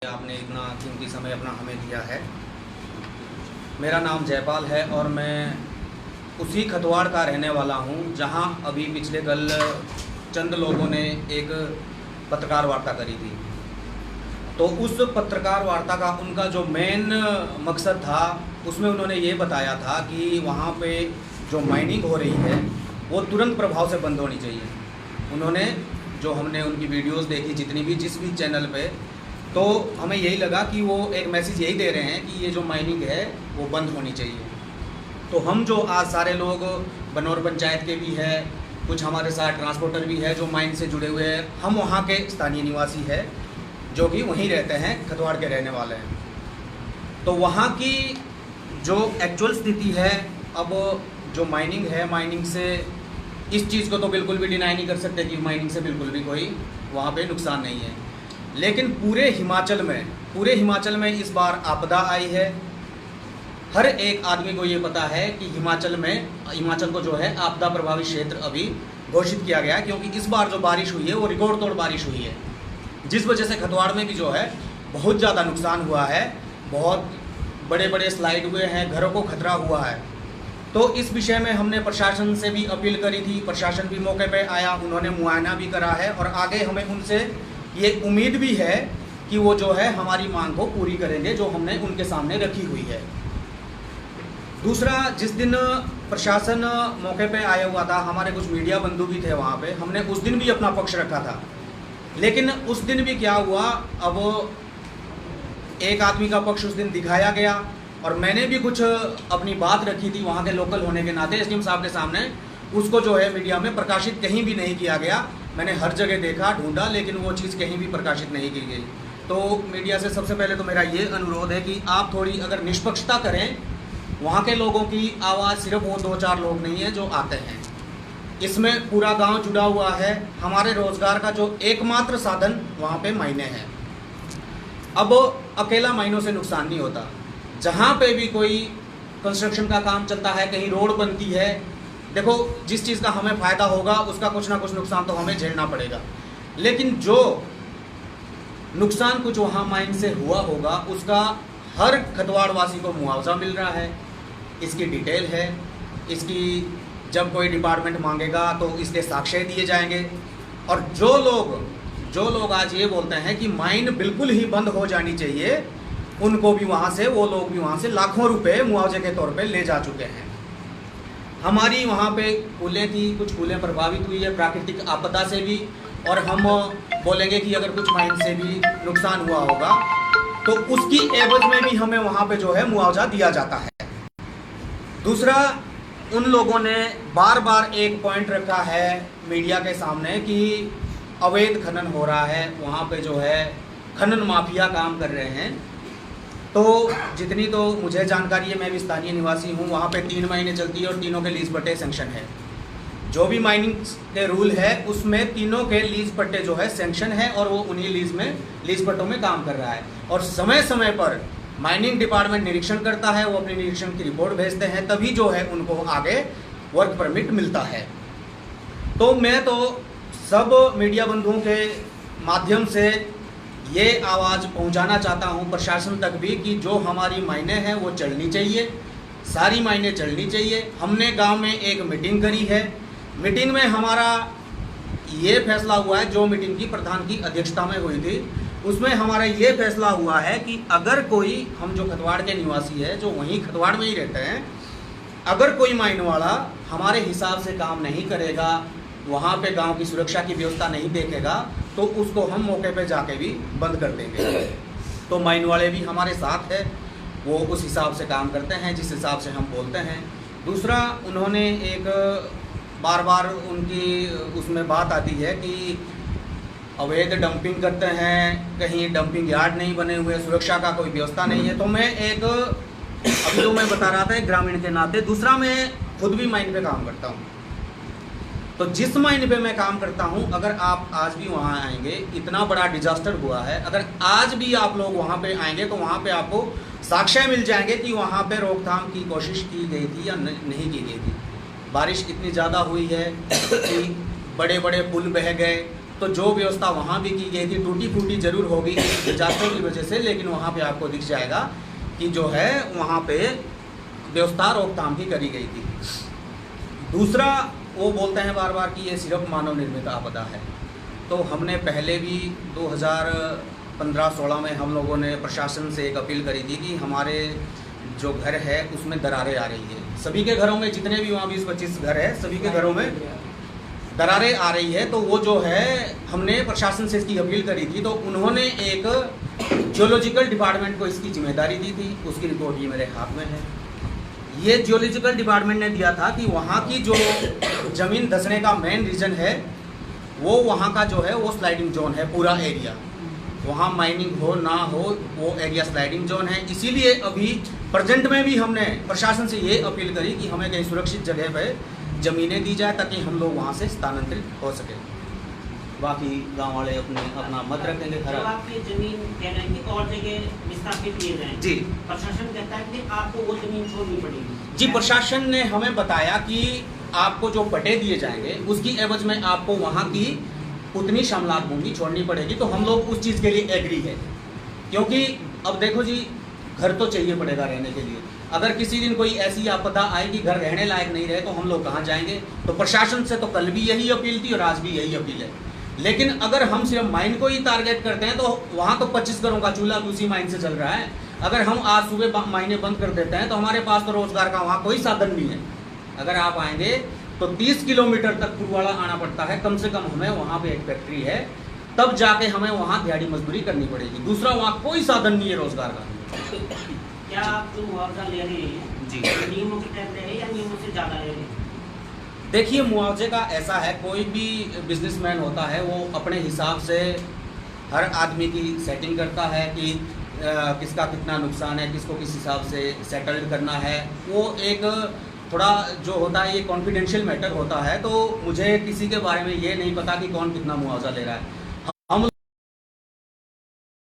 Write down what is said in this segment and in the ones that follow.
आपने इतना कीमती समय अपना हमें दिया है। मेरा नाम जयपाल है और मैं उसी खतवाड़ का रहने वाला हूं जहां अभी पिछले कल चंद लोगों ने एक पत्रकार वार्ता करी थी। तो उस पत्रकार वार्ता का उनका जो मेन मकसद था उसमें उन्होंने ये बताया था कि वहां पे जो माइनिंग हो रही है वो तुरंत प्रभाव से बंद होनी चाहिए। उन्होंने जो हमने उनकी वीडियोस देखी जितनी भी जिस भी चैनल पे, तो हमें यही लगा कि वो एक मैसेज यही दे रहे हैं कि ये जो माइनिंग है वो बंद होनी चाहिए। तो हम जो आज सारे लोग बनौर पंचायत के भी है, कुछ हमारे साथ ट्रांसपोर्टर भी है जो माइन से जुड़े हुए हैं, हम वहाँ के स्थानीय निवासी है जो कि वहीं रहते हैं, खतवाड़ के रहने वाले हैं। तो वहाँ की जो एक्चुअल स्थिति है, अब जो माइनिंग है, माइनिंग से इस चीज़ को तो बिल्कुल भी डिनाई नहीं कर सकते कि माइनिंग से बिल्कुल भी कोई वहाँ पे नुकसान नहीं है। लेकिन पूरे हिमाचल में इस बार आपदा आई है। हर एक आदमी को ये पता है कि हिमाचल को जो है आपदा प्रभावित क्षेत्र अभी घोषित किया गया है, क्योंकि इस बार जो बारिश हुई है वो रिकॉर्ड तोड़ बारिश हुई है, जिस वजह से खतवाड़ में भी जो है बहुत ज़्यादा नुकसान हुआ है। बहुत बड़े बड़े स्लाइड हुए हैं, घरों को खतरा हुआ है। तो इस विषय में हमने प्रशासन से भी अपील करी थी, प्रशासन भी मौके पे आया, उन्होंने मुआयना भी करा है और आगे हमें उनसे ये उम्मीद भी है कि वो जो है हमारी मांग को पूरी करेंगे जो हमने उनके सामने रखी हुई है। दूसरा, जिस दिन प्रशासन मौके पे आया हुआ था, हमारे कुछ मीडिया बंधु भी थे वहाँ पे, हमने उस दिन भी अपना पक्ष रखा था। लेकिन उस दिन भी क्या हुआ, अब एक आदमी का पक्ष उस दिन दिखाया गया और मैंने भी कुछ अपनी बात रखी थी वहाँ के लोकल होने के नाते एसडीएम साहब के सामने, उसको जो है मीडिया में प्रकाशित कहीं भी नहीं किया गया। मैंने हर जगह देखा, ढूंढा, लेकिन वो चीज़ कहीं भी प्रकाशित नहीं की गई। तो मीडिया से सबसे पहले तो मेरा ये अनुरोध है कि आप थोड़ी अगर निष्पक्षता करें, वहाँ के लोगों की आवाज़ सिर्फ वो 2-4 लोग नहीं है जो आते हैं, इसमें पूरा गांव जुड़ा हुआ है। हमारे रोजगार का जो एकमात्र साधन वहाँ पे मायने हैं। अब अकेला माइनों से नुकसान नहीं होता, जहाँ पे भी कोई कंस्ट्रक्शन का काम चलता है, कहीं रोड बनती है, देखो जिस चीज़ का हमें फ़ायदा होगा उसका कुछ ना कुछ नुकसान तो हमें झेलना पड़ेगा। लेकिन जो नुकसान कुछ वहाँ माइन से हुआ होगा उसका हर खतवाड़ वासी को मुआवजा मिल रहा है। इसकी डिटेल है, इसकी जब कोई डिपार्टमेंट मांगेगा तो इसके साक्ष्य दिए जाएंगे। और जो लोग आज ये बोलते हैं कि माइन बिल्कुल ही बंद हो जानी चाहिए, उनको भी वहाँ से, वो लोग भी वहाँ से लाखों रुपए मुआवजे के तौर पे ले जा चुके हैं। हमारी वहाँ पे कूलें थी, कुछ कूलें प्रभावित हुई है प्राकृतिक आपदा से भी, और हम बोलेंगे कि अगर कुछ माइन से भी नुकसान हुआ होगा तो उसकी एवज में भी हमें वहाँ पे जो है मुआवजा दिया जाता है। दूसरा, उन लोगों ने बार बार एक पॉइंट रखा है मीडिया के सामने कि अवैध खनन हो रहा है, वहाँ पे जो है खनन माफिया काम कर रहे हैं। तो जितनी तो मुझे जानकारी है, मैं भी स्थानीय निवासी हूँ, वहाँ पे 3 महीने चलती है और तीनों के लीज पट्टे सेंक्शन है। जो भी माइनिंग के रूल है उसमें तीनों के लीज पट्टे जो है सेंक्शन है और वो उन्हीं लीज पट्टों में काम कर रहा है। और समय समय पर माइनिंग डिपार्टमेंट निरीक्षण करता है, वो अपनी निरीक्षण की रिपोर्ट भेजते हैं, तभी जो है उनको आगे वर्क परमिट मिलता है। तो मैं तो सब मीडिया बंधुओं के माध्यम से ये आवाज़ पहुंचाना चाहता हूं प्रशासन तक भी कि जो हमारी मायने हैं वो चलनी चाहिए, सारी मायने चलनी चाहिए। हमने गांव में एक मीटिंग करी है, मीटिंग में हमारा ये फैसला हुआ है, जो मीटिंग की प्रधान की अध्यक्षता में हुई थी, उसमें हमारा ये फैसला हुआ है कि अगर कोई, हम जो खतवाड़ के निवासी है, जो वहीं खतवाड़ में ही रहते हैं, अगर कोई माइन वाला हमारे हिसाब से काम नहीं करेगा, वहाँ पे गांव की सुरक्षा की व्यवस्था नहीं देखेगा, तो उसको हम मौके पे जाके भी बंद कर देंगे। तो माइन वाले भी हमारे साथ है, वो उस हिसाब से काम करते हैं जिस हिसाब से हम बोलते हैं। दूसरा, उन्होंने एक बार बार उनकी उसमें बात आती है कि अवैध डंपिंग करते हैं, कहीं डंपिंग यार्ड नहीं बने हुए, सुरक्षा का कोई व्यवस्था नहीं है। तो मैं एक, अभी जो मैं बता रहा था, एक ग्रामीण के नाते, दूसरा मैं खुद भी माइन पे काम करता हूँ। तो जिस माइन पे मैं काम करता हूं, अगर आप आज भी वहां आएंगे, इतना बड़ा डिजास्टर हुआ है, अगर आज भी आप लोग वहां पे आएंगे तो वहां पे आपको साक्ष्य मिल जाएंगे कि वहां पे रोकथाम की कोशिश की गई थी या नहीं की गई थी। बारिश इतनी ज़्यादा हुई है कि बड़े बड़े पुल बह गए, तो जो व्यवस्था वहाँ भी की गई थी टूटी फूटी जरूर होगी डिजास्टर की वजह से, लेकिन वहाँ पे आपको दिख जाएगा कि जो है वहाँ पे व्यवस्था रोकथाम की करी गई थी। दूसरा, वो बोलते हैं बार बार कि ये सिर्फ मानव निर्मित आपदा है। तो हमने पहले भी 2015-16 में हम लोगों ने प्रशासन से एक अपील करी थी कि हमारे जो घर है उसमें दरारें आ रही है। सभी के घरों में, जितने भी वहाँ 20-25 घर है, सभी के घरों में दरारें आ रही है। तो वो जो है हमने प्रशासन से इसकी अपील करी थी, तो उन्होंने एक जियोलॉजिकल डिपार्टमेंट को इसकी जिम्मेदारी दी थी। उसकी रिपोर्ट ये मेरे हाथ में है। ये जियोलॉजिकल डिपार्टमेंट ने दिया था कि वहाँ की जो ज़मीन धंसने का मेन रीज़न है वो वहाँ का जो है वो स्लाइडिंग जोन है। पूरा एरिया, वहाँ माइनिंग हो ना हो, वो एरिया स्लाइडिंग जोन है। इसीलिए अभी प्रेजेंट में भी हमने प्रशासन से ये अपील करी कि हमें कहीं सुरक्षित जगह पे ज़मीनें दी जाए ताकि हम लोग वहाँ से स्थानांतरित हो सके। बाकी गांव वाले अपना मत रखेंगे खराब। आपकी जमीन कह रहे हैं कि और जगह विस्थापित किए जाएं। जी, प्रशासन कहता है कि आपको वो जमीन छोड़नी पड़ेगी। जी, प्रशासन ने हमें बताया कि आपको जो पट्टे दिए जाएंगे उसकी एवज में आपको वहाँ की उतनी शामलात भूमि छोड़नी पड़ेगी। तो हम लोग उस चीज़ के लिए एग्री है, क्योंकि अब देखो जी, घर तो चाहिए पड़ेगा रहने के लिए। अगर किसी दिन कोई ऐसी आपदा आए कि घर रहने लायक नहीं रहे तो हम लोग कहाँ जाएंगे। तो प्रशासन से तो कल भी यही अपील थी और आज भी यही अपील है। लेकिन अगर हम सिर्फ माइन को ही टारगेट करते हैं तो वहाँ तो 25 घरों का चूल्हा उसी माइन से चल रहा है। अगर हम आज सुबह माइने बंद कर देते हैं तो हमारे पास तो रोजगार का वहाँ कोई साधन नहीं है। अगर आप आएंगे तो 30 किलोमीटर तक पुरवाड़ा आना पड़ता है कम से कम। हमें वहाँ पे एक फैक्ट्री है, तब जाके हमें वहाँ दिहाड़ी मजदूरी करनी पड़ेगी। दूसरा, वहाँ कोई साधन नहीं है रोजगार का। क्या आप जो मुआवजा ले रहे हैं जी, नियमों के तहत ले रहे हैं या नियमों से ज़्यादा ले रहे हैं? देखिए, मुआवजे का ऐसा है, कोई भी बिजनेसमैन होता है वो अपने हिसाब से हर आदमी की सेटिंग करता है कि किसका कितना नुकसान है, किसको किस हिसाब से सेटल्ड करना है। वो एक थोड़ा जो होता है ये कॉन्फिडेंशियल मैटर होता है। तो मुझे किसी के बारे में ये नहीं पता कि कौन कितना मुआवजा ले रहा है। हम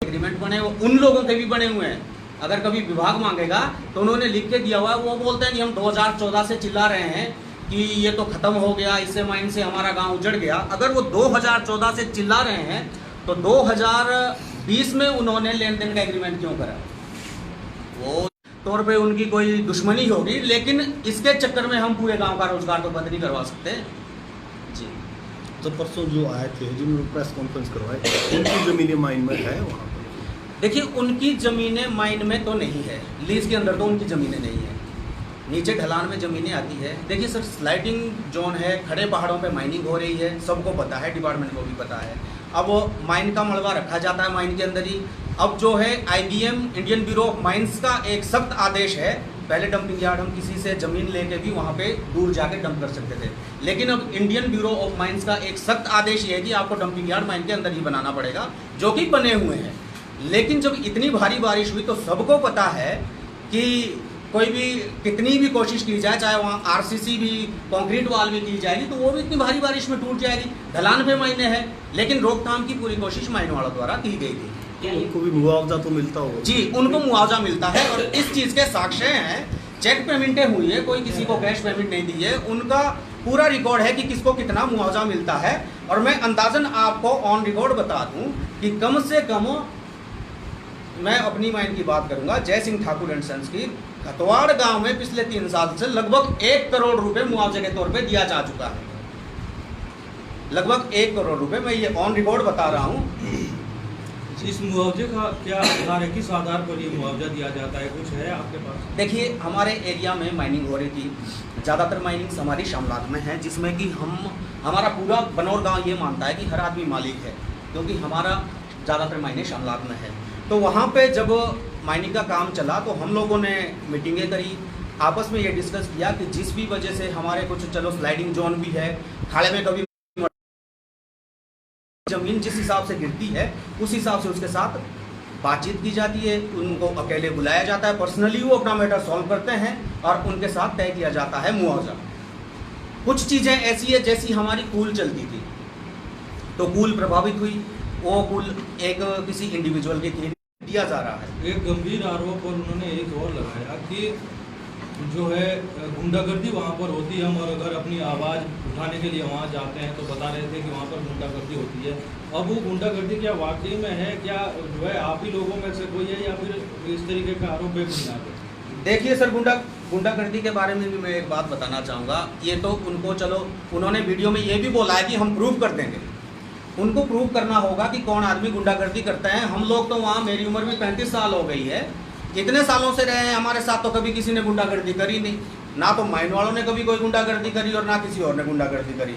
एग्रीमेंट बने वो उन लोगों के भी बने हुए हैं। अगर कभी विभाग मांगेगा तो उन्होंने लिख के दिया हुआ है। वो बोलते हैं कि हम 2014 से चिल्ला रहे हैं कि ये तो खत्म हो गया, इससे माइन से हमारा गांव उजड़ गया। अगर वो 2014 से चिल्ला रहे हैं तो 2020 में उन्होंने लेन देन का एग्रीमेंट क्यों करा? वो तौर पे उनकी कोई दुश्मनी होगी, लेकिन इसके चक्कर में हम पूरे गांव का रोजगार तो बंद नहीं करवा सकते। जी, तो परसों जो आए थे जिन्होंने प्रेस कॉन्फ्रेंस करवाई, उनकी जमीनें माइन में है वहाँ पर? देखिए, उनकी ज़मीनें माइन में तो नहीं है, लीज के अंदर तो उनकी ज़मीनें नहीं है। नीचे ढलान में ज़मीनें आती है। देखिए सर, स्लाइडिंग जोन है, खड़े पहाड़ों पे माइनिंग हो रही है, सबको पता है, डिपार्टमेंट को भी पता है। अब माइन का मलबा रखा जाता है माइन के अंदर ही। अब जो है IBM, Indian bureau of mines का एक सख्त आदेश है। पहले डंपिंग यार्ड हम किसी से ज़मीन लेके भी वहाँ पे दूर जाके डंप कर सकते थे, लेकिन अब इंडियन ब्यूरो ऑफ माइंस का एक सख्त आदेश ये है कि आपको डंपिंग यार्ड माइन के अंदर ही बनाना पड़ेगा, जो कि बने हुए हैं। लेकिन जब इतनी भारी बारिश हुई तो सबको पता है कि कोई भी कितनी भी कोशिश की जाए, चाहे वहाँ RCC भी, कंक्रीट वाल भी की जाएगी, तो वो भी इतनी भारी बारिश में टूट जाएगी। ढलान पे मायने है, लेकिन रोकथाम की पूरी कोशिश माइन वालों द्वारा की गई थी। उनको भी मुआवजा तो मिलता होगा? जी, उनको मुआवजा मिलता है और इस चीज़ के साक्ष्य हैं। चेक पेमेंटें हुई है, कोई किसी को कैश पेमेंट नहीं दी है। उनका पूरा रिकॉर्ड है कि किसको कितना मुआवजा मिलता है। और मैं अंदाजन आपको ऑन रिकॉर्ड बता दूं कि कम से कम, मैं अपनी माइन की बात करूंगा, जय सिंह ठाकुर एंड सन्स की खतवाड़ गांव में पिछले 3 साल से लगभग 1 करोड़ रुपए मुआवजे के तौर पे दिया जा चुका है। लगभग 1 करोड़ रुपए, मैं ये ऑन रिकॉर्ड बता रहा हूँ। इस मुआवजे का क्या आधार है, किस आधार पर ये मुआवजा दिया जाता है, कुछ है आपके पास? देखिए, हमारे एरिया में माइनिंग हो रही थी, ज़्यादातर माइनिंग हमारी शामलात में है, जिसमें कि हमारा पूरा बनौर गांव ये मानता है कि हर आदमी मालिक है, क्योंकि हमारा ज़्यादातर माइनिंग शामलात में है। तो वहाँ पे जब माइनिंग का काम चला तो हम लोगों ने मीटिंगें करी, आपस में ये डिस्कस किया कि जिस भी वजह से हमारे कुछ, चलो स्लाइडिंग जोन भी है, खाड़े में कभी जमीन जिस हिसाब से गिरती है उस हिसाब से उसके साथ बातचीत की जाती है। उनको अकेले बुलाया जाता है, पर्सनली वो अपना मैटर सॉल्व करते हैं और उनके साथ तय किया जाता है मुआवजा। कुछ चीज़ें ऐसी है जैसी हमारी कूल चलती थी, तो कूल प्रभावित हुई, वो कूल एक किसी इंडिविजुअल के दिया जा रहा है। एक गंभीर आरोप और उन्होंने एक और लगाया कि जो है गुंडागर्दी वहाँ पर होती है, हम और अगर अपनी आवाज़ उठाने के लिए वहाँ जाते हैं तो बता रहे थे कि वहाँ पर गुंडागर्दी होती है। अब वो गुंडागर्दी क्या वाकई में है, क्या जो है आप ही लोगों में से कोई है या फिर इस तरीके का आरोप बेबुनियाद है? देखिए सर, गुंडागर्दी के बारे में भी मैं एक बात बताना चाहूँगा। ये तो उनको, चलो उन्होंने वीडियो में ये भी बोला है कि हम प्रूव कर देंगे। उनको प्रूव करना होगा कि कौन आदमी गुंडागर्दी करते हैं। हम लोग तो वहाँ, मेरी उम्र भी 35 साल हो गई है, इतने सालों से रहे हैं, हमारे साथ तो कभी किसी ने गुंडागर्दी करी नहीं। ना तो माइन वालों ने कभी कोई गुंडागर्दी करी और ना किसी और ने गुंडागर्दी करी।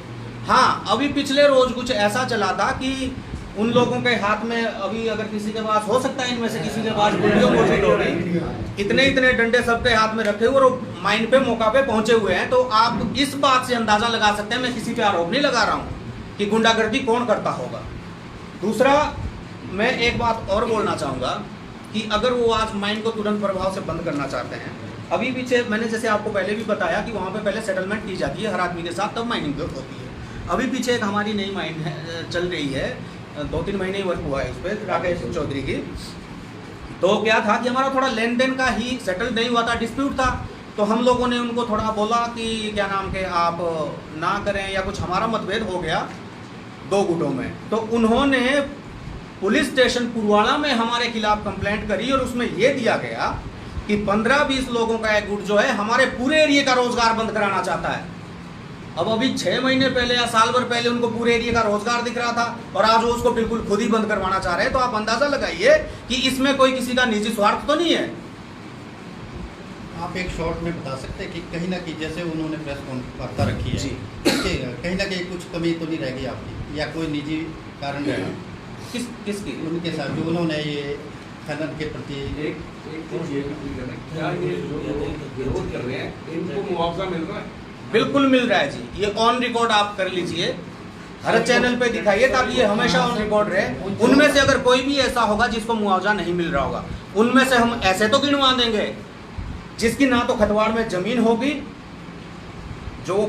हाँ, अभी पिछले रोज कुछ ऐसा चला था कि उन लोगों के हाथ में, अभी अगर किसी के पास हो सकता है, इनमें से किसी के पास वीडियो मौजूद होगी, इतने डंडे सबके हाथ में रखे हुए और माइन पे, मौका पे पहुंचे हुए हैं। तो आप इस बात से अंदाजा लगा सकते हैं, मैं किसी पे आरोप नहीं लगा रहा हूँ कि गुंडागर्दी कौन करता होगा। दूसरा, मैं एक बात और बोलना चाहूँगा कि अगर वो आज माइन को तुरंत प्रभाव से बंद करना चाहते हैं, अभी पीछे मैंने जैसे आपको पहले भी बताया कि वहाँ पे पहले सेटलमेंट की जाती है हर आदमी के साथ, तब माइनिंग होती है। अभी पीछे एक हमारी नई माइन है, चल रही है, 2-3 महीने ही वर्क हुआ है उस पर, राकेश चौधरी की। तो क्या था कि हमारा थोड़ा लेन देन का ही सेटल नहीं हुआ था, डिस्प्यूट था। तो हम लोगों ने उनको थोड़ा बोला कि क्या नाम के आप ना करें, या कुछ हमारा मतभेद हो गया 2 गुटों में। तो उन्होंने पुलिस स्टेशन पुरवाड़ा में हमारे खिलाफ कंप्लेंट करी और उसमें यह दिया गया कि 15-20 लोगों का एक गुट जो है हमारे पूरे एरिया का रोजगार बंद कराना चाहता है। अब अभी 6 महीने पहले या साल भर पहले उनको पूरे एरिया का रोजगार दिख रहा था और आज वो उसको बिल्कुल खुद ही बंद करवाना चाह रहे हैं। तो आप अंदाजा लगाइए कि इसमें कोई किसी का निजी स्वार्थ तो नहीं है। आप एक शॉर्ट में बता सकते हैं कि कहीं ना कहीं जैसे उन्होंने प्रेस वार्ता रखी है जी, कि कहीं ना कहीं कुछ कमी तो नहीं रहेगी आपकी, या कोई निजी कारण रहेगा किसकी? उनके साथ जो उन्होंने ये खनन के प्रति एक चीज ये भी क्लियर है, क्या ये जो विरोध कर रहे हैं इनको मुआवजा मिल रहा है? बिल्कुल मिल रहा है जी, ये ऑन रिकॉर्ड आप कर लीजिए, हर चैनल पे दिखाइए ताकि ये हमेशा ऑन रिकॉर्ड रहे। उनमें से अगर कोई भी ऐसा होगा जिसको मुआवजा नहीं मिल रहा होगा, उनमें से हम ऐसे तो गिनवा देंगे जिसकी ना तो खतवाड़ में जमीन होगी, जो वो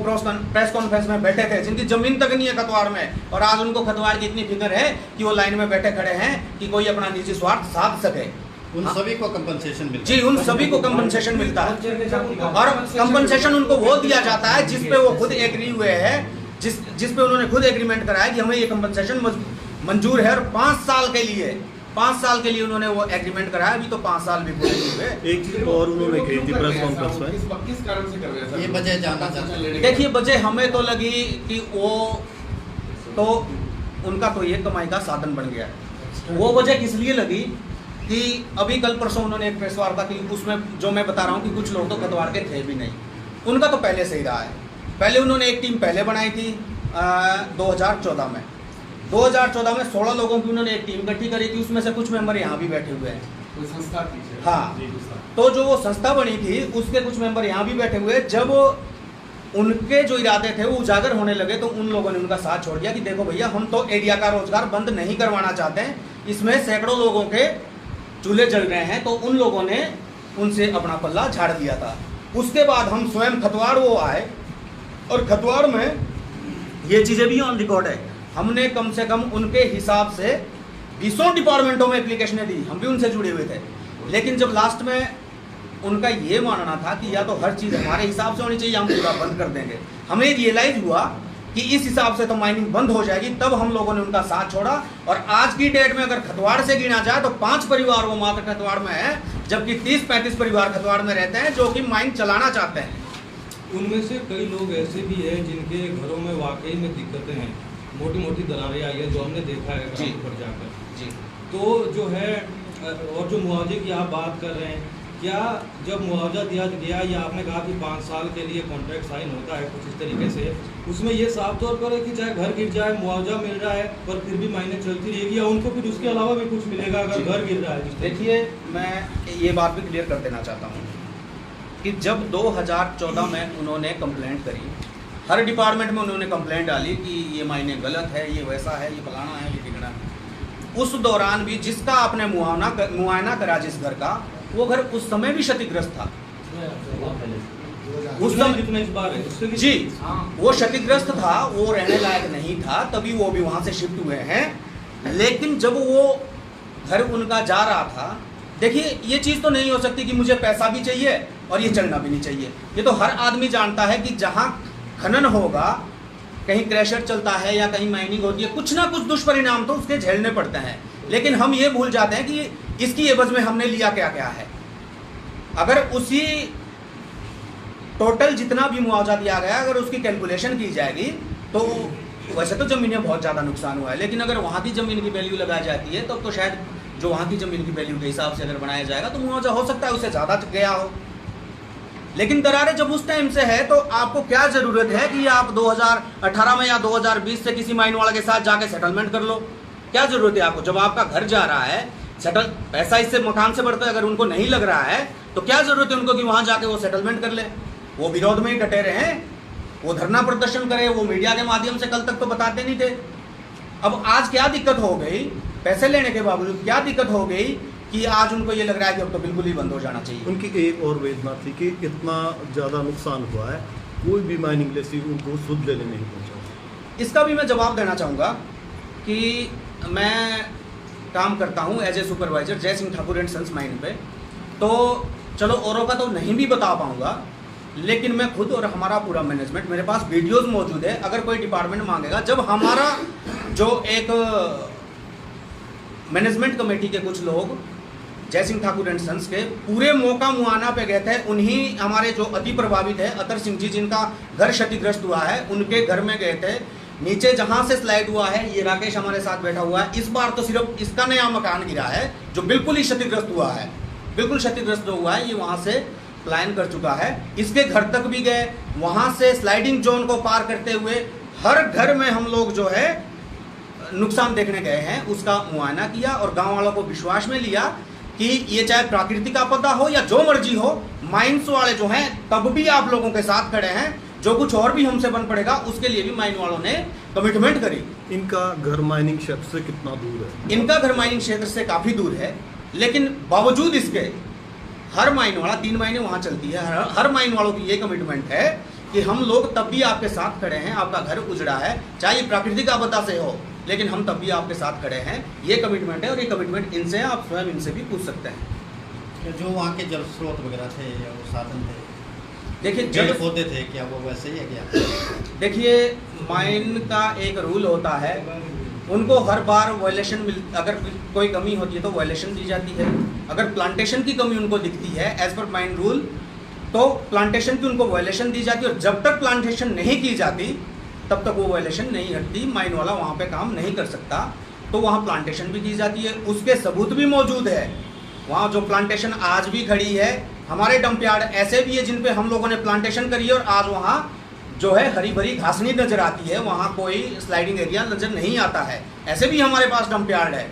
प्रेस कॉन्फ्रेंस में बैठे थे, जिनकी जमीन तक नहीं है खतवाड़ में, और आज उनको खतवाड़ की इतनी फिक्र है कि वो लाइन में बैठे खड़े हैं कि कोई अपना निजी स्वार्थ साध सके। उन सभी को कंपनसेशन मिलता जी, उन सभी को कंपनसेशन मिलता है और कंपनसेशन उनको वो दिया जाता है जिस पे वो खुद एग्री हुए हैं, जिस पे उन्होंने खुद एग्रीमेंट कराया कि हमें ये कंपनसेशन मंजूर है। और 5 साल के लिए उन्होंने वो एग्रीमेंट कराया। अभी तो 5 साल भी पूरे नहीं हुए। एक चीज और उन्होंने कही थी प्रेस कॉन्फ्रेंस में, किस कारण से कर रहे हैं सर? ये वजह जानना चाहते हैं। देखिए, वजह हमें तो लगी कि वो तो उनका तो ये कमाई का साधन बन गया है। वो वजह किस लिए लगी कि अभी कल परसों उन्होंने एक प्रेस वार्ता की, उसमें जो मैं बता रहा हूँ कि कुछ लोग तो खतवाड़ के थे भी नहीं, उनका तो पहले से ही रहा है। पहले उन्होंने एक टीम पहले बनाई थी 2014 में। 2014 में 16 लोगों की उन्होंने एक टीम इकट्ठी करी थी, उसमें से कुछ मेंबर यहाँ भी बैठे हुए हैं। कोई संस्था थी? हाँ, तो जो वो संस्था बनी थी उसके कुछ मेंबर यहाँ भी बैठे हुए। जब उनके जो इरादे थे वो उजागर होने लगे तो उन लोगों ने उनका साथ छोड़ दिया कि देखो भैया, हम तो एरिया का रोजगार बंद नहीं करवाना चाहते हैं, इसमें सैकड़ों लोगों के चूल्हे जल रहे हैं। तो उन लोगों ने उनसे अपना पल्ला झाड़ दिया था। उसके बाद हम स्वयं खतवाड़ वो आए और खतवाड़ में ये चीज़ें भी ऑन रिकॉर्ड है। हमने कम से कम उनके हिसाब से 20 डिपार्टमेंटों में एप्लीकेशनें दी, हम भी उनसे जुड़े हुए थे। लेकिन जब लास्ट में उनका ये मानना था कि या तो हर चीज़ हमारे हिसाब से होनी चाहिए, हम पूरा बंद कर देंगे। हमें रियलाइज़ हुआ कि इस हिसाब से तो माइनिंग बंद हो जाएगी, तब हम लोगों ने उनका साथ छोड़ा। और आज की डेट में अगर खतवाड़ से गिना जाए तो 5 परिवार वो मात्र खतवाड़ में है, जबकि 30-35 परिवार खतवाड़ में रहते हैं जो कि माइन चलाना चाहते हैं। उनमें से कई लोग ऐसे भी हैं जिनके घरों में वाकई में दिक्कतें हैं, मोटी मोटी दरारें आई है, जो हमने देखा है जी ग्राउंड पर जाकर। जी, तो जो है और जो मुआवजे की आप बात कर रहे हैं, क्या जब मुआवजा दिया गया, या आपने कहा कि 5 साल के लिए कॉन्ट्रैक्ट साइन होता है कुछ इस तरीके से, उसमें ये साफ तौर पर है कि चाहे घर गिर जाए मुआवजा मिल रहा है पर फिर भी मायने चलती रहेगी, या उनको फिर उसके अलावा भी कुछ मिलेगा अगर घर गिर रहा है? देखिए, मैं ये बात भी क्लियर कर देना चाहता हूँ कि जब 2014 में उन्होंने कंप्लेंट करी, हर डिपार्टमेंट में उन्होंने कंप्लेंट डाली कि ये मायने गलत है, ये वैसा है, ये फलाना है, ये ठिकाना है। उस दौरान भी जिसका आपने मुआयना करा जिस घर का, वो घर उस समय भी क्षतिग्रस्त था। उस समय जितना इस बार है उससे भी जी, वो क्षतिग्रस्त था, वो रहने लायक नहीं था, तभी वो भी वहाँ से शिफ्ट हुए हैं। लेकिन जब वो घर उनका जा रहा था, देखिए ये चीज़ तो नहीं हो सकती कि मुझे पैसा भी चाहिए और ये चलना भी नहीं चाहिए। ये तो हर आदमी जानता है कि जहाँ खनन होगा, कहीं क्रैशर चलता है या कहीं माइनिंग होती है, कुछ ना कुछ दुष्परिणाम तो उसके झेलने पड़ते हैं। लेकिन हम ये भूल जाते हैं कि इसकी एवज में हमने लिया क्या क्या है। अगर उसी टोटल जितना भी मुआवजा दिया गया, अगर उसकी कैलकुलेशन की जाएगी तो वैसे तो ज़मीनें बहुत ज़्यादा नुकसान हुआ है, लेकिन अगर वहाँ की ज़मीन की वैल्यू लगाई जाती है तो शायद जो वहाँ की ज़मीन की वैल्यू के हिसाब से अगर बनाया जाएगा तो मुआवजा हो सकता है उससे ज़्यादा गया हो। लेकिन दरारें जब उस टाइम से है तो आपको क्या ज़रूरत है कि आप 2018 में या 2020 से किसी माइन वाले के साथ जाके सेटलमेंट कर लो? क्या ज़रूरत है आपको? जब आपका घर जा रहा है, सेटल पैसा इससे मकान से बढ़ता है, अगर उनको नहीं लग रहा है तो क्या ज़रूरत है उनको कि वहाँ जाके वो सेटलमेंट कर ले? वो विरोध में ही डटे रहे हैं, वो धरना प्रदर्शन करे, वो मीडिया के माध्यम से कल तक तो बताते नहीं थे। अब आज क्या दिक्कत हो गई, पैसे लेने के बावजूद क्या दिक्कत हो गई कि आज उनको ये लग रहा है कि अब तो बिल्कुल ही बंद हो जाना चाहिए? उनकी एक और वेदना थी कि इतना ज़्यादा नुकसान हुआ है, कोई भी माइनिंग लेसी उनको सुध लेने नहीं पहुँचा। इसका भी मैं जवाब देना चाहूँगा कि मैं काम करता हूँ as a supervisor Jai Singh Thakur and sons mine पे। तो चलो औरों का तो नहीं भी बता पाऊँगा, लेकिन मैं खुद और हमारा पूरा मैनेजमेंट, मेरे पास वीडियोस मौजूद है। अगर कोई डिपार्टमेंट मांगेगा, जब हमारा जो एक मैनेजमेंट कमेटी के कुछ लोग जय सिंह ठाकुर एंड सन्स के पूरे मौका मुआना पे गए थे, उन्हीं हमारे जो अति प्रभावित है अतर सिंह जी, जिनका घर क्षतिग्रस्त हुआ है, उनके घर में गए थे। नीचे जहां से स्लाइड हुआ है, ये राकेश हमारे साथ बैठा हुआ है, इस बार तो सिर्फ इसका नया मकान गिरा है जो बिल्कुल ही क्षतिग्रस्त हुआ है, बिल्कुल क्षतिग्रस्त जो हुआ है, ये वहां से प्लान कर चुका है। इसके घर तक भी गए, वहां से स्लाइडिंग जोन को पार करते हुए हर घर में हम लोग जो है नुकसान देखने गए हैं, उसका मुआयना किया और गांव वालों को विश्वास में लिया कि ये चाहे प्राकृतिक आपदा हो या जो मर्जी हो, माइंस वाले जो हैं तब भी आप लोगों के साथ खड़े हैं। जो कुछ और भी हमसे बन पड़ेगा उसके लिए भी माइन वालों ने कमिटमेंट करी। इनका घर माइनिंग क्षेत्र से कितना दूर है? इनका घर माइनिंग क्षेत्र से काफ़ी दूर है, लेकिन बावजूद इसके हर माइन वाला, 3 महीने वहाँ चलती है, हर माइन वालों की ये कमिटमेंट है कि हम लोग तब भी आपके साथ खड़े हैं। आपका घर उजड़ा है, चाहे प्राकृतिक आपदा से हो, लेकिन हम तब भी आपके साथ खड़े हैं। ये कमिटमेंट है और ये कमिटमेंट इनसे, आप स्वयं इनसे भी पूछ सकते हैं। जो वहाँ के जल स्रोत वगैरह थे या वो साधन थे, देखिए जल पौधे थे, क्या वो वैसे ही है क्या? देखिए, माइन का एक रूल होता है, उनको हर बार वायलेशन अगर कोई कमी होती है तो वायलेशन दी जाती है। अगर प्लांटेशन की कमी उनको दिखती है एज पर माइन रूल, तो प्लांटेशन की उनको वायलेशन दी जाती है, और जब तक प्लांटेशन नहीं की जाती तब तक वो वायलेशन नहीं हटती, माइन वाला वहाँ पे काम नहीं कर सकता। तो वहाँ प्लांटेशन भी की जाती है, उसके सबूत भी मौजूद है। वहाँ जो प्लांटेशन आज भी खड़ी है, हमारे डंप यार्ड ऐसे भी है जिन पे हम लोगों ने प्लांटेशन करी है और आज वहाँ जो है हरी भरी घासनी नज़र आती है, वहाँ कोई स्लाइडिंग एरिया नज़र नहीं आता है। ऐसे भी हमारे पास डंप यार्ड है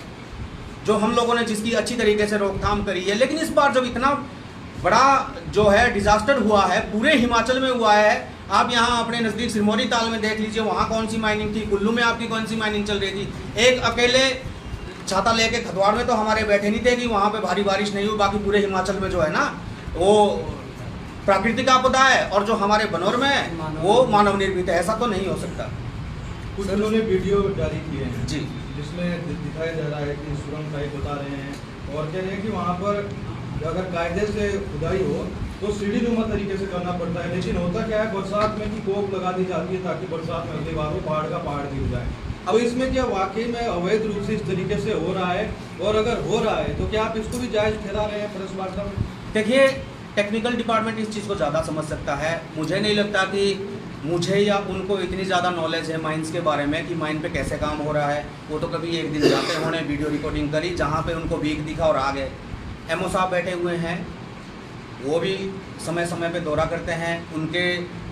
जो हम लोगों ने जिसकी अच्छी तरीके से रोकथाम करी है। लेकिन इस बार जब इतना बड़ा जो है डिजास्टर हुआ है, पूरे हिमाचल में हुआ है, आप यहाँ अपने नज़दीक सिरमौरी ताल में देख लीजिए, वहाँ कौन सी माइनिंग थी, कुल्लू में आपकी कौन सी माइनिंग चल रही थी। एक अकेले छाता लेके खतवाड़ में तो हमारे बैठे नहीं थे कि वहाँ पे भारी बारिश नहीं हुई, बाकी पूरे हिमाचल में जो है ना वो प्राकृतिक आपदा है, और जो हमारे बनौर में है वो मानव निर्मित है। ऐसा तो नहीं हो सकता। कुछ उन्होंने वीडियो जारी किए हैं जी, जिसमें दिखाया जा रहा है कि सुरंग टाइप बता रहे हैं और कह रहे हैं कि वहाँ पर अगर कायदे से खुदाई हो तो सीढ़ी नुमा तरीके से करना पड़ता है। लेकिन होता क्या है, बरसात में की कोप लगा दी जाती है ताकि बरसात में अगली बार वो पहाड़ का पहाड़ गिर जाए। अब इसमें क्या वाकई में अवैध रूप से इस तरीके से हो रहा है, और अगर हो रहा है तो क्या आप इसको भी जायज़ ठहरा रहे हैं प्रेस वार्ता में? देखिए, टेक्निकल डिपार्टमेंट इस चीज़ को ज़्यादा समझ सकता है। मुझे नहीं लगता कि मुझे या उनको इतनी ज़्यादा नॉलेज है माइंस के बारे में कि माइन पे कैसे काम हो रहा है। वो तो कभी एक दिन जाते होने, वीडियो रिकॉर्डिंग करी जहाँ पे उनको वीक दिखा और आ गए। एमओ साहब बैठे हुए हैं, वो भी समय समय पे दौरा करते हैं। उनके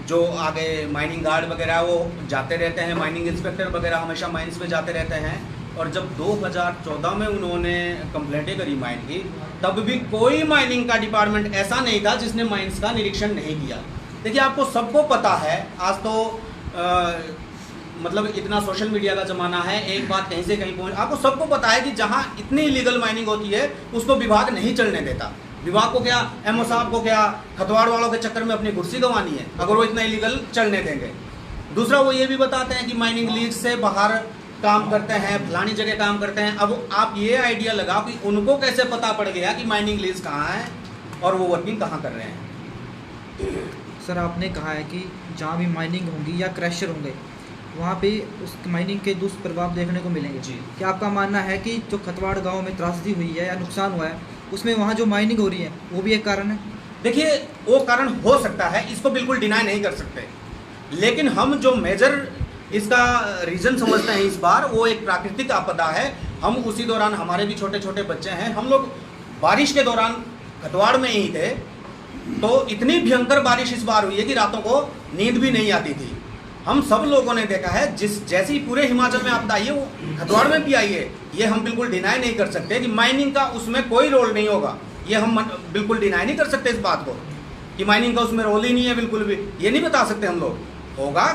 जो आगे माइनिंग गार्ड वगैरह वो जाते रहते हैं, माइनिंग इंस्पेक्टर वगैरह हमेशा माइंस पे जाते रहते हैं। और जब 2014 में उन्होंने कंप्लेंटें करी माइन की, तब भी कोई माइनिंग का डिपार्टमेंट ऐसा नहीं था जिसने माइंस का निरीक्षण नहीं किया। देखिए, आपको सबको पता है, आज तो मतलब इतना सोशल मीडिया का ज़माना है, एक बात कहीं से कहीं पहुँच, आपको सबको पता है कि जहाँ इतनी इलीगल माइनिंग होती है उसको विभाग नहीं चलने देता। विभाग को क्या, एमओ साहब को क्या, खतवाड़ वालों के चक्कर में अपनी कुर्सी गंवानी है अगर वो इतना इलीगल चलने देंगे। दूसरा, वो ये भी बताते हैं कि माइनिंग लीज से बाहर काम करते हैं, फलानी जगह काम करते हैं। अब आप ये आइडिया लगाओ कि उनको कैसे पता पड़ गया कि माइनिंग लीज कहाँ है और वो वर्किंग कहाँ कर रहे हैं। सर आपने कहा है कि जहाँ भी माइनिंग होंगी या क्रैशर होंगे वहाँ पे उस माइनिंग के दुष्प्रभाव देखने को मिलेंगे जी। क्या आपका मानना है कि जो खतवाड़ गांव में त्रासदी हुई है या नुकसान हुआ है उसमें वहाँ जो माइनिंग हो रही है वो भी एक कारण है? देखिए वो कारण हो सकता है, इसको बिल्कुल डिनाई नहीं कर सकते, लेकिन हम जो मेजर इसका रीज़न समझते हैं इस बार, वो एक प्राकृतिक आपदा है। हम उसी दौरान, हमारे भी छोटे छोटे बच्चे हैं, हम लोग बारिश के दौरान खतवाड़ में ही थे, तो इतनी भयंकर बारिश इस बार हुई है कि रातों को नींद भी नहीं आती थी। हम सब लोगों ने देखा है, जैसी पूरे हिमाचल में आपदा आई है वो खतवाड़ में भी आई है। ये हम बिल्कुल डिनाई नहीं कर सकते कि माइनिंग का उसमें कोई रोल नहीं होगा। ये हम बिल्कुल डिनाई नहीं कर सकते इस बात को कि माइनिंग का उसमें रोल ही नहीं है, बिल्कुल भी ये नहीं बता सकते हम लोग। होगा,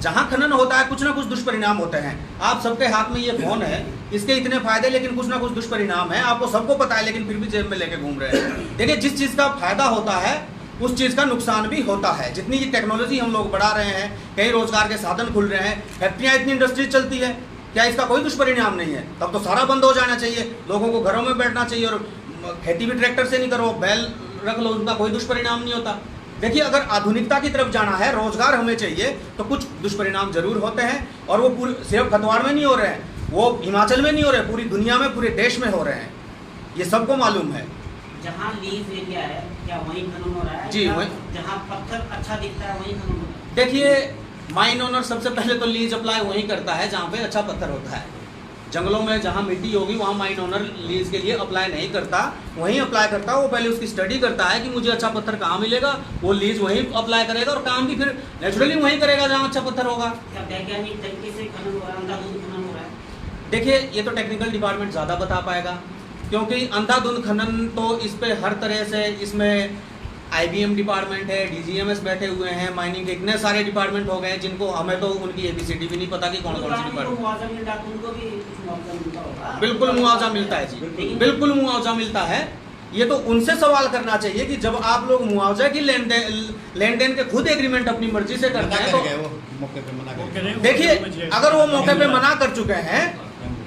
जहाँ खनन होता है कुछ ना कुछ दुष्परिणाम होते हैं। आप सबके हाथ में ये फोन है, इसके इतने फायदे लेकिन कुछ ना कुछ दुष्परिणाम है, आपको सबको पता है, लेकिन फिर भी जेब में लेके घूम रहे हैं। देखिए जिस चीज़ का फायदा होता है उस चीज़ का नुकसान भी होता है। जितनी ये टेक्नोलॉजी हम लोग बढ़ा रहे हैं, कई रोजगार के साधन खुल रहे हैं, फैक्ट्रियाँ, इतनी इंडस्ट्रीज चलती है, क्या इसका कोई दुष्परिणाम नहीं है? तब तो सारा बंद हो जाना चाहिए, लोगों को घरों में बैठना चाहिए और खेती भी ट्रैक्टर से नहीं करो, बैल रख लो, उनका कोई दुष्परिणाम नहीं होता। देखिए अगर आधुनिकता की तरफ जाना है, रोजगार हमें चाहिए, तो कुछ दुष्परिणाम जरूर होते हैं, और वो पूरे सिर्फ खतवाड़ में नहीं हो रहे हैं, वो हिमाचल में नहीं हो रहे, पूरी दुनिया में, पूरे देश में हो रहे हैं, ये सबको मालूम है। जहाँ लीज एरिया है क्या वहीं खनन हो रहा है? जी, वहीं। जहाँ पत्थर अच्छा दिखता है वहीं खनन हो रहा है? देखिए माइन ओनर सबसे पहले तो लीज अप्लाई वहीं करता है जहाँ पे अच्छा पत्थर होता है। जंगलों में जहाँ मिट्टी होगी वहाँ माइन ओनर लीज के लिए अप्लाई नहीं करता, वहीं अप्लाई करता है। वो पहले उसकी स्टडी करता है कि मुझे अच्छा पत्थर कहाँ मिलेगा, वो लीज वहीं अप्लाई करेगा और काम भी फिर नेचुरली वहीं करेगा जहाँ अच्छा पत्थर होगा। क्या वैज्ञानिक तरीके से खनन हो रहा है, अंधाधुंध खनन हो रहा है? देखिए ये तो टेक्निकल डिपार्टमेंट ज़्यादा बता पाएगा, क्योंकि अंधाधुंध खनन तो इस पे हर तरह से, इसमें IBM डिपार्टमेंट है, DGMS बैठे हुए हैं, माइनिंग के इतने सारे डिपार्टमेंट हो गए हैं जिनको हमें तो उनकी ABCD भी नहीं पता कि कौन कौन सी डिपार्टमेंट। मुआवजा मिलता है, उनको भी कुछ मुआवजा मिलता होगा? बिल्कुल मुआवजा मिलता है जी, बिल्कुल मुआवजा मिलता है। ये तो उनसे सवाल करना चाहिए कि जब आप लोग मुआवजा की लेन देन के खुद एग्रीमेंट अपनी मर्जी से करते हैं तो मौके पे मना कर, देखिए अगर वो मौके पे मना कर चुके हैं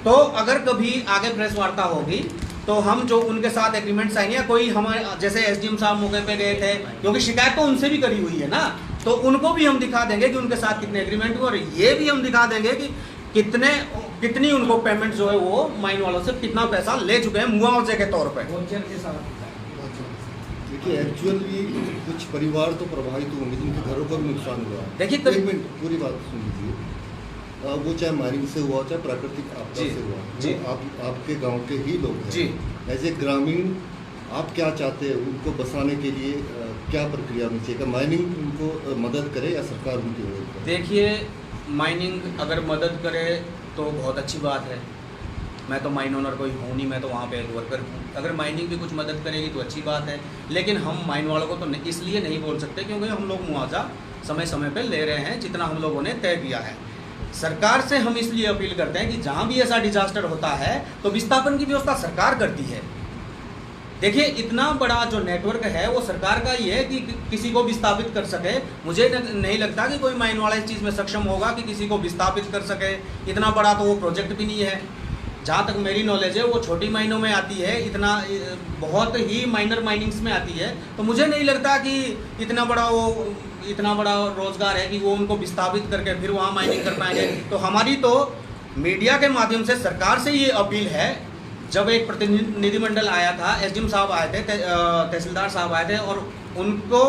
तो अगर कभी आगे प्रेस वार्ता होगी तो हम जो उनके साथ एग्रीमेंट साइन, या कोई हमारे जैसे SDM साहब मौके पे गए थे, क्योंकि शिकायत तो उनसे भी करी हुई है ना, तो उनको भी हम दिखा देंगे कि उनके साथ कितने एग्रीमेंट हुए, और ये भी हम दिखा देंगे कि कितनी उनको पेमेंट जो है वो माइन वालों से कितना पैसा ले चुके हैं मुआवजे के तौर पर। देखिए एक्चुअली कुछ परिवार तो प्रभावित होंगे जिनके घरों पर नुकसान हुआ है। देखिए एक मिनट पूरी बात सुन लीजिए। वो चाहे माइनिंग से हुआ चाहे प्राकृतिक आपदा से हुआ, जी। वो आपके गांव के ही लोग हैं। जी। एज ए ग्रामीण आप क्या चाहते हैं उनको बसाने के लिए? क्या प्रक्रिया होनी चाहिए? माइनिंग उनको मदद करे या सरकार उनकी मदद करे? देखिए माइनिंग अगर मदद करे तो बहुत अच्छी बात है। मैं तो माइन ओनर कोई हूँ नहीं, मैं तो वहाँ पे एक वर्कर हूँ। अगर माइनिंग भी कुछ मदद करेगी तो अच्छी बात है, लेकिन हम माइन वालों को तो इसलिए नहीं बोल सकते क्योंकि हम लोग मुआवजा समय समय पे ले रहे हैं जितना हम लोगों ने तय किया है। सरकार से हम इसलिए अपील करते हैं कि जहाँ भी ऐसा डिजास्टर होता है तो विस्थापन की व्यवस्था सरकार करती है। देखिए इतना बड़ा जो नेटवर्क है वो सरकार का ही है कि किसी को विस्थापित कर सके। मुझे नहीं लगता कि कोई माइन वाला इस चीज़ में सक्षम होगा कि किसी को विस्थापित कर सके। इतना बड़ा तो वो प्रोजेक्ट भी नहीं है। जहाँ तक मेरी नॉलेज है वो छोटी माइनों में आती है, इतना बहुत ही माइनर माइनिंग्स में आती है। तो मुझे नहीं लगता कि इतना बड़ा रोजगार है कि वो उनको विस्थापित करके फिर वहाँ माइनिंग कर पाएंगे। तो हमारी तो मीडिया के माध्यम से सरकार से ये अपील है। जब एक प्रतिनिधिमंडल आया था, SDM साहब आए थे, तहसीलदार साहब आए थे, और उनको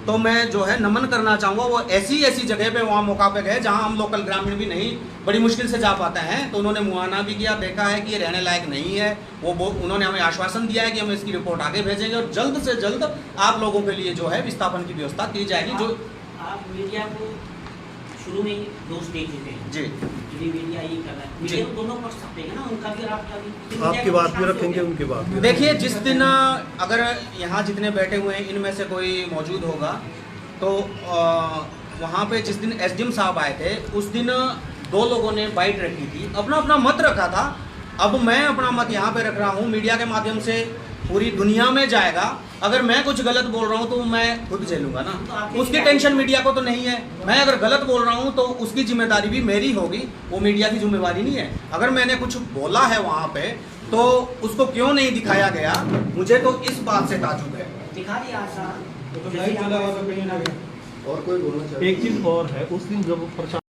तो मैं जो है नमन करना चाहूँगा। वो ऐसी जगह पे वहाँ मौका पे गए जहाँ हम लोकल ग्रामीण भी नहीं, बड़ी मुश्किल से जा पाते हैं। तो उन्होंने मुआयना भी किया, देखा है कि ये रहने लायक नहीं है। उन्होंने हमें आश्वासन दिया है कि हम इसकी रिपोर्ट आगे भेजेंगे और जल्द से जल्द आप लोगों के लिए जो है विस्थापन की व्यवस्था की जाएगी। जो आप मीडिया को शुरू में ही दोष दे चुके हैं जी, मीडिया ये कर रहा है, मीडिया को दोनों पक्ष सकते हैं ना, उनका भी और आपका भी। आपकी बात भी रखेंगे, उनकी बात भी। देखिए जिस दिन अगर यहाँ जितने बैठे हुए हैं इनमें से कोई मौजूद होगा तो वहाँ पे जिस दिन SDM साहब आए थे उस दिन 2 लोगों ने बाइट रखी थी, अपना अपना मत रखा था। अब मैं अपना मत यहाँ पे रख रहा हूँ, मीडिया के माध्यम से पूरी दुनिया में जाएगा। अगर मैं कुछ गलत बोल रहा हूँ तो मैं खुद झेलूंगा ना, उसकी टेंशन मीडिया को तो नहीं है। मैं अगर गलत बोल रहा हूँ तो उसकी जिम्मेदारी भी मेरी होगी, वो मीडिया की जिम्मेवारी नहीं है। अगर मैंने कुछ बोला है वहाँ पे तो उसको क्यों नहीं दिखाया गया, मुझे तो इस बात से ताजुब है। दिखा दिया तो लाइव चला हुआ था कहीं ना कहीं। और कोई बोलना चाहे? एक चीज़ और है, उस दिन जब प्रशासन